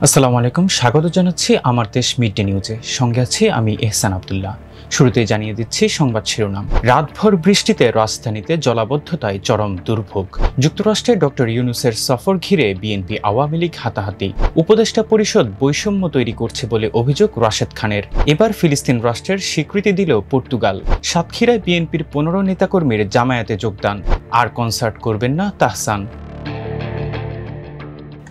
আসসালামু আলাইকুম, স্বাগত জানাচ্ছি আমার দেশ মিড ডে নিউজে। সঙ্গে আছি আমি এহসান আব্দুল্লাহ। শুরুতেই জানিয়ে দিচ্ছি সংবাদ শিরোনাম। রাতভর বৃষ্টিতে রাজধানীতে জলাবদ্ধতায় চরম দুর্ভোগ। যুক্তরাষ্ট্রে ডক্টর ইউনূসের সফর ঘিরে বিএনপি আওয়ামী লীগ হাতাহাতি। উপদেষ্টা পরিষদ বৈষম্য তৈরি করছে বলে অভিযোগ রাশেদ খানের। এবার ফিলিস্তিন রাষ্ট্রের স্বীকৃতি দিল পর্তুগাল। সাতক্ষীরায় বিএনপির 15 নেতাকর্মীর জামায়াতে যোগদান। আর কনসার্ট করবেন না তাহসান।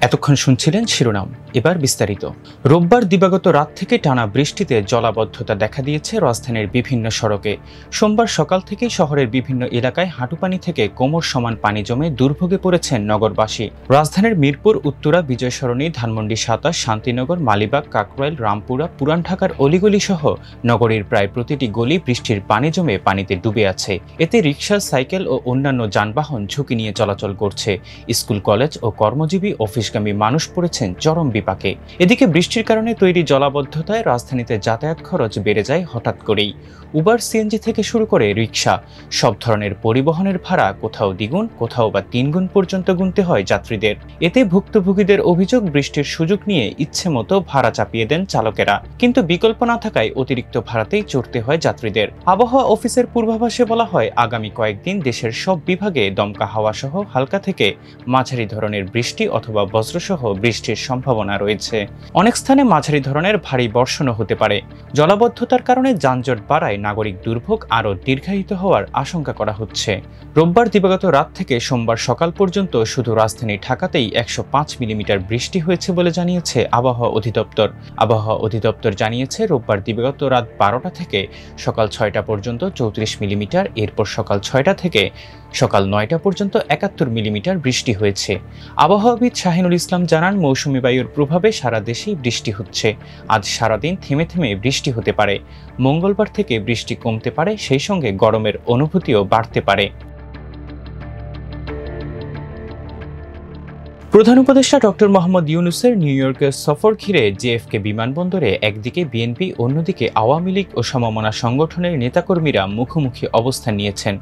এতক্ষণ শুনছিলেন শিরোনাম, এবার বিস্তারিত। রোববার দিবাগত রাত থেকে টানা বৃষ্টিতে জলাবদ্ধতা দেখা দিয়েছে রাজধানীর বিভিন্ন সড়কে। সোমবার সকাল থেকেই শহরের বিভিন্ন এলাকায় হাঁটুপানি থেকে কোমর সমান পানি জমে দুর্ভোগে পড়েছেন নগরবাসী। রাজধানীর মিরপুর, উত্তরা, বিজয় সরণি, ধানমন্ডি, 27, শান্তিনগর, মালিবাগ, কাকরাইল, রামপুরা, পুরান ঢাকার অলিগলি সহ নগরীর প্রায় প্রতিটি গলি বৃষ্টির পানি জমে পানিতে ডুবে আছে। এতে রিকশা, সাইকেল ও অন্যান্য যানবাহন ঝুঁকি নিয়ে চলাচল করছে। স্কুল, কলেজ ও কর্মজীবী অফিসগামী মানুষ পড়েছেন চরম বিপাকে। এদিকে বৃষ্টির কারণে তৈরি জলাবদ্ধতায় রাজধানীতে যাতায়াত খরচ বেড়ে যায় হঠাৎ করেই। উবার, সিএনজি থেকে শুরু করে রিকশা, সব ধরনের পরিবহনের ভাড়া কোথাও দ্বিগুণ, কোথাও বা 3 গুণ পর্যন্ত গুনতে হয় যাত্রীদের। এতে ভুক্তভোগীদের অভিযোগ, বৃষ্টির সুযোগ নিয়ে ইচ্ছে মতো ভাড়া চাপিয়ে দেন চালকেরা, কিন্তু বিকল্প না থাকায় অতিরিক্ত ভাড়াতেই চড়তে হয় যাত্রীদের। আবহাওয়া অফিসের পূর্বাভাসে বলা হয়, আগামী কয়েকদিন দেশের সব বিভাগে দমকা হাওয়া সহ হালকা থেকে মাঝারি ধরনের বৃষ্টি অথবা বজ্রসহ বৃষ্টির সম্ভাবনা রয়েছে। অনেক স্থানে মাঝারি ধরনের ভারী বর্ষণও হতে পারে। জলাবদ্ধতার কারণে যানজট বাড়ায় নাগরিক দুর্ভোগ আরও দীর্ঘায়িত হওয়ার আশঙ্কা করা হচ্ছে। রোববার দিবাগত রাত থেকে সোমবার সকাল পর্যন্ত শুধু রাজধানী ঢাকাতেই 105 মিলিমিটার বৃষ্টি হয়েছে বলে জানিয়েছে আবহাওয়া অধিদপ্তর। আবহাওয়া অধিদপ্তর জানিয়েছে, রোববার দিবাগত রাত 12টা থেকে সকাল 6টা পর্যন্ত 34 মিলিমিটার, এরপর সকাল 6টা থেকে সকাল 9টা পর্যন্ত 71 মিলিমিটার বৃষ্টি হয়েছে। আবহাওয়াবিদ শাহিনুল ইসলাম জানান, মৌসুমী বায়ুর প্রভাবে সারা দেশেই বৃষ্টি হচ্ছে। আজ সারাদিন থেমে থেমে বৃষ্টি হতে পারে। মঙ্গলবার থেকে বৃষ্টি কমতে পারে, সেই সঙ্গে গরমের অনুভূতিও বাড়তে পারে। প্রধান উপদেষ্টা ডক্টর মোহাম্মদ ইউনূসের নিউ ইয়র্কের সফর ঘিরে জেএফকে বিমানবন্দরে একদিকে বিএনপি, অন্যদিকে আওয়ামী লীগ ও সমমনা সংগঠনের নেতাকর্মীরা মুখোমুখি অবস্থান নিয়েছেন।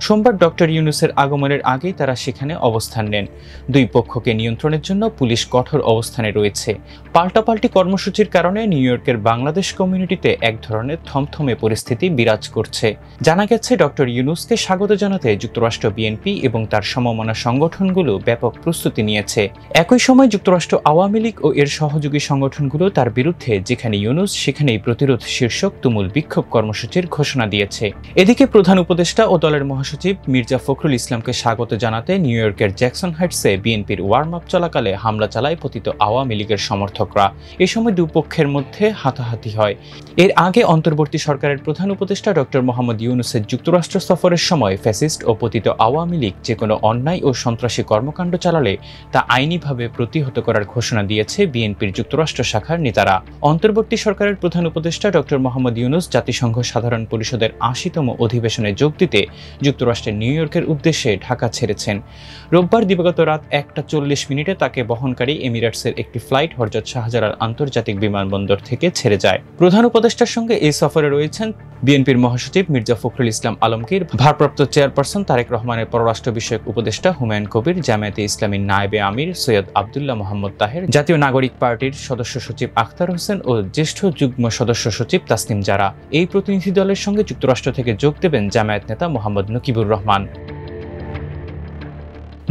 সোমবার ডক্টর ইউনূসের আগমনের আগেই তারা সেখানে অবস্থান নেন। দুই পক্ষকে নিয়ন্ত্রণের জন্য পুলিশ কঠোর অবস্থানে রয়েছে। পাল্টাপাল্টি কর্মসূচির কারণে নিউ ইয়র্কের বাংলাদেশ কমিউনিটিতে এক ধরনের থমথমে পরিস্থিতি বিরাজ করছে। জানা গেছে, ডক্টর ইউনূসকে স্বাগত জানাতে যুক্তরাষ্ট্র বিএনপি এবং তার সমমনা সংগঠনগুলো ব্যাপক প্রস্তুতি নিয়েছে। একই সময় যুক্তরাষ্ট্র আওয়ামী লীগ ও এর সহযোগী সংগঠনগুলো তার বিরুদ্ধে যেখানে ইউনূস সেখানেই প্রতিরোধ শীর্ষক তুমুল বিক্ষোভ কর্মসূচির ঘোষণা দিয়েছে। এদিকে প্রধান উপদেষ্টা ও দলের মহাসচিব মির্জা ফখরুল ইসলামকে স্বাগত জানাতে নিউ ইয়র্কের জ্যাকসন হাইটসে বিএনপির ওয়ার্ম আপ চলাকালে হামলা চালায় পতিত আওয়ামী লীগের সমর্থকরা। এ সময় দুপক্ষের মধ্যে হাতাহাতি হয়। এর আগে অন্তর্বর্তী সরকারের প্রধান উপদেষ্টা ডক্টর মোহাম্মদ ইউনূসের যুক্তরাষ্ট্র সফরের সময় ফ্যাসিস্ট ও পতিত আওয়ামী লীগ যে কোনো অন্যায় ও সন্ত্রাসী কর্মকাণ্ড চালালে তা আইনিভাবে প্রতিহত করার ঘোষণা দিয়েছে বিএনপির যুক্তরাষ্ট্র শাখার নেতারা। অন্তর্বর্তী সরকারের প্রধান উপদেষ্টা ডক্টর মোহাম্মদ ইউনূস জাতিসংঘ সাধারণ পরিষদের 80তম অধিবেশনে যোগ দিতে যুক্তরাষ্ট্রের নিউ ইয়র্কের উদ্দেশ্যে ঢাকা ছেড়েছেন। রোববার দিবাগত রাত 1:40 তাকে বহনকারী এমিরেটসের একটি ফ্লাইট হযরত শাহজালাল আন্তর্জাতিক বিমানবন্দর থেকে ছেড়ে যায়। প্রধান উপদেষ্টার সঙ্গে এই সফরে রয়েছেন বিএনপির মহাসচিব মির্জা ফখরুল ইসলাম আলমগীর, ভারপ্রাপ্ত চেয়ারপারসন তারেক রহমানের পররাষ্ট্র বিষয়ক উপদেষ্টা হুমায়ুন কবির, জামায়াতে ইসলামীর নায়েবে আমির সৈয়দ আব্দুল্লাহ মোহাম্মদ তাহের, জাতীয় নাগরিক পার্টির সদস্য সচিব আখতার হোসেন ও জ্যেষ্ঠ যুগ্ম সদস্য সচিব তাসনিম জারা। এই প্রতিনিধি দলের সঙ্গে যুক্তরাষ্ট্র থেকে যোগ দেবেন জামায়াত নেতা মোহাম্মদ নকিবুর রহমান।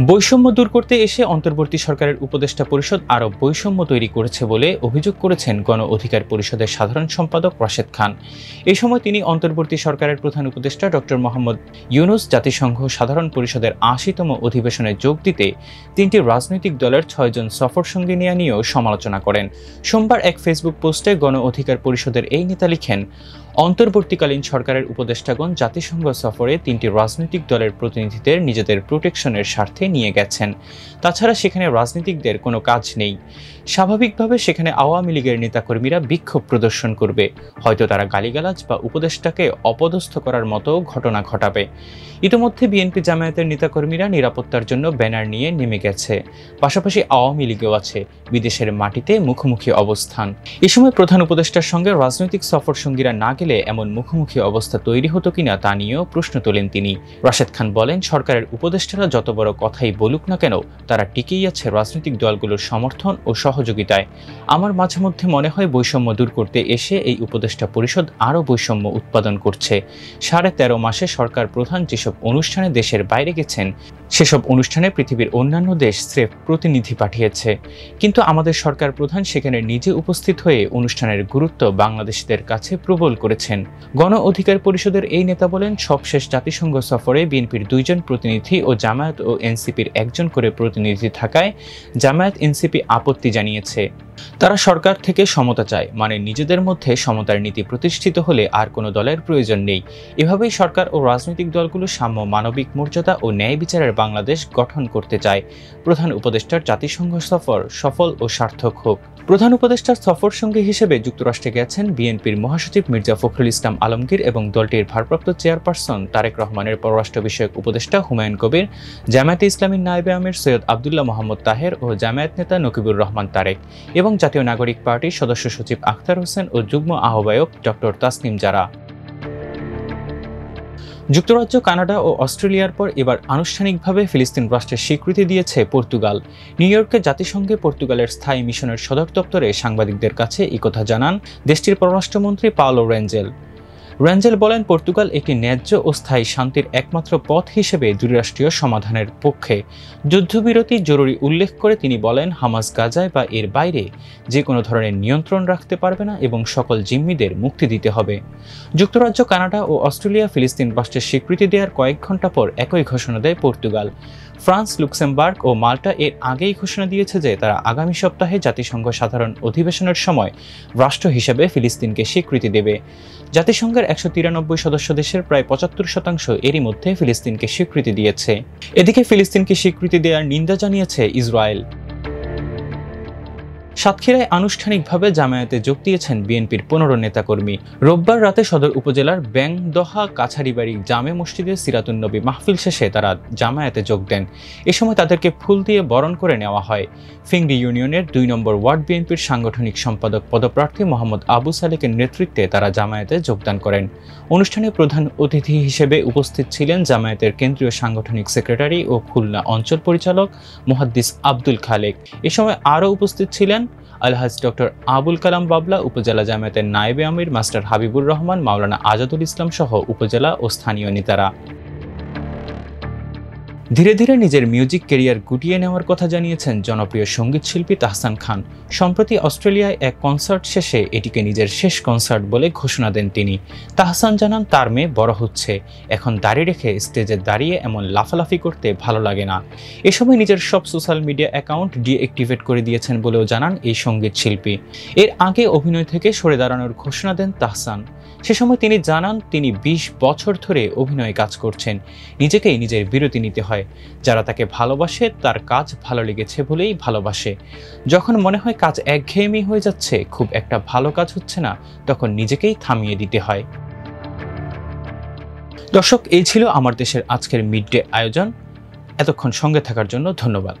বৈষম্য দূর করতে এসে অন্তর্বর্তী সরকারের উপদেষ্টা পরিষদ আরও বৈষম্য তৈরি করেছে বলে অভিযোগ করেছেন গণ অধিকার পরিষদের সাধারণ সম্পাদক রাশেদ খান। এ সময় তিনি অন্তর্বর্তী সরকারের প্রধান উপদেষ্টা ডক্টর মোহাম্মদ ইউনূস জাতিসংঘ সাধারণ পরিষদের 80তম অধিবেশনে যোগ দিতে 3টি রাজনৈতিক দলের 6 জন সফর সঙ্গী নিয়েও সমালোচনা করেন। সোমবার এক ফেসবুক পোস্টে গণ অধিকার পরিষদের এই নেতা লিখেন, অন্তর্বর্তীকালীন সরকারের উপদেষ্টাগণ জাতিসংঘ সফরে 3টি রাজনৈতিক দলের প্রতিনিধিদের নিজেদের প্রোটেকশনের স্বার্থে নিয়ে গেছেন। তাছাড়া সেখানে রাজনীতিকদের কোনো কাজ নেই। স্বাভাবিকভাবে সেখানে আওয়ামী লীগের নেতাকর্মীরা বিক্ষোভ প্রদর্শন করবে, হয়তো তারা গালিগালাজ বা উপদেষ্টাকে অপদস্থ করার মতো ঘটনা ঘটাবে। ইতিমধ্যে বিএনপি জামায়াতের নেতাকর্মীরা নিরাপত্তার জন্য ব্যানার নিয়ে নেমে গেছে। পাশাপাশি আওয়ামী লীগও আছে। বিদেশের মাটিতে মুখোমুখি অবস্থান। এ সময় প্রধান উপদেষ্টার সঙ্গে রাজনৈতিক সফর সঙ্গীরা না গেলে এমন মুখোমুখি অবস্থা তৈরি হতো কিনা তা নিয়েও প্রশ্ন তোলেন তিনি। রাশেদ খান বলেন, সরকারের উপদেষ্টারা যত বড় কথা কথাই বলুক না কেন, তারা টিকেই আছে রাজনৈতিক দলগুলোর সমর্থন ও সহযোগিতায়। আমার মাঝে মধ্যে মনে হয় বৈষম্য দূর করতে এসে এই উপদেষ্টা পরিষদ আরও বৈষম্য উৎপাদন করছে। 13.5 মাসে সরকার প্রধান যেসব অনুষ্ঠানে দেশের বাইরে গেছেন, সেসব অনুষ্ঠানে পৃথিবীর অন্যান্য দেশ স্রেফ প্রতিনিধি পাঠিয়েছে, কিন্তু আমাদের সরকার প্রধান সেখানে নিজে উপস্থিত হয়ে অনুষ্ঠানের গুরুত্ব বাংলাদেশিদের কাছে প্রবল করেছেন। গণ অধিকার পরিষদের এই নেতা বলেন, সবশেষ জাতিসংঘ সফরে বিএনপির 2 জন প্রতিনিধি ও জামায়াত ও এনসিপির 1 জন করে প্রতিনিধি থাকায় জামায়াত এনসিপি আপত্তি জানিয়েছে। তারা সরকার থেকে সমতা চায়, মানে নিজেদের মধ্যে সমতার নীতি প্রতিষ্ঠিত হলে আর কোনো দলের প্রয়োজন নেই। এভাবেই সরকার ও রাজনৈতিক দলগুলো সাম্য, মানবিক মর্যাদা ও ন্যায় বিচারের বাংলাদেশ গঠন করতে চায়। প্রধান উপদেষ্টার জাতিসংঘ সফর সফল ও সার্থক হোক। প্রধান উপদেষ্টার সফর সঙ্গী হিসেবে যুক্তরাষ্ট্রে গেছেন বিএনপির মহাসচিব মির্জা ফখরুল ইসলাম আলমগীর এবং দলটির ভারপ্রাপ্ত চেয়ারপারসন তারেক রহমানের পররাষ্ট্র বিষয়ক উপদেষ্টা হুমায়ুন কবির, জামায়াতে ইসলামীর নায়েবে আমির সৈয়দ আবদুল্লাহ মোহাম্মদ তাহের ও জামায়াত নেতা নকিবুর রহমান তারেক এবং জাতীয় নাগরিক পার্টির সদস্য সচিব আখতার হোসেন ও যুগ্ম আহ্বায়ক ডক্টর তাসনিম জারা। যুক্তরাজ্য, কানাডা ও অস্ট্রেলিয়ার পর এবার আনুষ্ঠানিকভাবে ফিলিস্তিন রাষ্ট্রের স্বীকৃতি দিয়েছে পর্তুগাল। নিউ ইয়র্কে জাতিসংঘে পর্তুগালের স্থায়ী মিশনের সদর দপ্তরে সাংবাদিকদের কাছে একথা জানান দেশটির পররাষ্ট্রমন্ত্রী পাওলো রেঞ্জেল। রেঞ্জেল বলেন, পর্তুগাল একটি ন্যায্য ও স্থায়ী শান্তির একমাত্র পথ হিসেবে দ্বিরাষ্ট্রীয় সমাধানের পক্ষে। যুদ্ধবিরতি জরুরি উল্লেখ করে তিনি বলেন, হামাস গাজায় বা এর বাইরে যে কোনো ধরনের নিয়ন্ত্রণ রাখতে পারবে না এবং সকল জিম্মিদের মুক্তি দিতে হবে। যুক্তরাজ্য, কানাডা ও অস্ট্রেলিয়া ফিলিস্তিন রাষ্ট্রের স্বীকৃতি দেওয়ার কয়েক ঘন্টা পর একই ঘোষণা দেয় পর্তুগাল। ফ্রান্স, লুক্সেমবার্গ ও মাল্টা এর আগেই ঘোষণা দিয়েছে যে তারা আগামী সপ্তাহে জাতিসংঘ সাধারণ অধিবেশনের সময় রাষ্ট্র হিসেবে ফিলিস্তিনকে স্বীকৃতি দেবে। জাতিসংঘের 193 সদস্য দেশের প্রায় 75% এরই মধ্যে ফিলিস্তিনকে স্বীকৃতি দিয়েছে। এদিকে ফিলিস্তিনকে স্বীকৃতি দেওয়ার নিন্দা জানিয়েছে ইসরায়েল। সাতক্ষীরায় আনুষ্ঠানিকভাবে জামায়াতে যোগ দিয়েছেন বিএনপির 15 নেতাকর্মী। রোববার রাতে সদর উপজেলার ব্যাংদহা কাছারিবাড়ি জামে মসজিদে সিরাতুন নবী মাহফিল শেষে তারা জামায়াতে যোগ দেন। এ সময় তাদেরকে ফুল দিয়ে বরণ করে নেওয়া হয়। ফিংড়ি ইউনিয়নের 2 নম্বর ওয়ার্ড বিএনপির সাংগঠনিক সম্পাদক পদপ্রার্থী মোহাম্মদ আবু সালেকের নেতৃত্বে তারা জামায়াতে যোগদান করেন। অনুষ্ঠানে প্রধান অতিথি হিসেবে উপস্থিত ছিলেন জামায়াতের কেন্দ্রীয় সাংগঠনিক সেক্রেটারি ও খুলনা অঞ্চল পরিচালক মুহাদ্দিস আব্দুল খালেক। এ সময় আরও উপস্থিত ছিলেন আলহাজ ডক্টর আবুল কালাম বাবলা, উপজেলা জামায়াতের নায়েবে আমির মাস্টার হাবিবুর রহমান, মাওলানা আজাদুল ইসলাম সহ উপজেলা ও স্থানীয় নেতারা। ধীরে ধীরে নিজের মিউজিক ক্যারিয়ার গুটিয়ে নেওয়ার কথা জানিয়েছেন জনপ্রিয় সঙ্গীত শিল্পী তাহসান খান। সম্প্রতি অস্ট্রেলিয়ায় এক কনসার্ট শেষে এটিকে নিজের শেষ কনসার্ট বলে ঘোষণা দেন তিনি। তাহসান জানান, তার মেয়ে বড় হচ্ছে, এখন দাড়ি রেখে স্টেজে দাঁড়িয়ে এমন লাফালাফি করতে ভালো লাগে না। এ সময় নিজের সব সোশ্যাল মিডিয়া অ্যাকাউন্ট ডিঅ্যাক্টিভেট করে দিয়েছেন বলেও জানান এই সঙ্গীত শিল্পী। এর আগে অভিনয় থেকে সরে দাঁড়ানোর ঘোষণা দেন তাহসান। সে সময় তিনি জানান, তিনি 20 বছর ধরে অভিনয়ে কাজ করছেন, নিজেকেই নিজের বিরতি নিতে হয়। যারা তাকে ভালোবাসে তার কাজ ভালো লেগেছে বলেই ভালোবাসে। যখন মনে হয় কাজ একঘেয়েমি হয়ে যাচ্ছে, খুব একটা ভালো কাজ হচ্ছে না, তখন নিজেকেই থামিয়ে দিতে হয়। দর্শক, এই ছিল আমার দেশের আজকের মিড ডে আয়োজন। এতক্ষণ সঙ্গে থাকার জন্য ধন্যবাদ।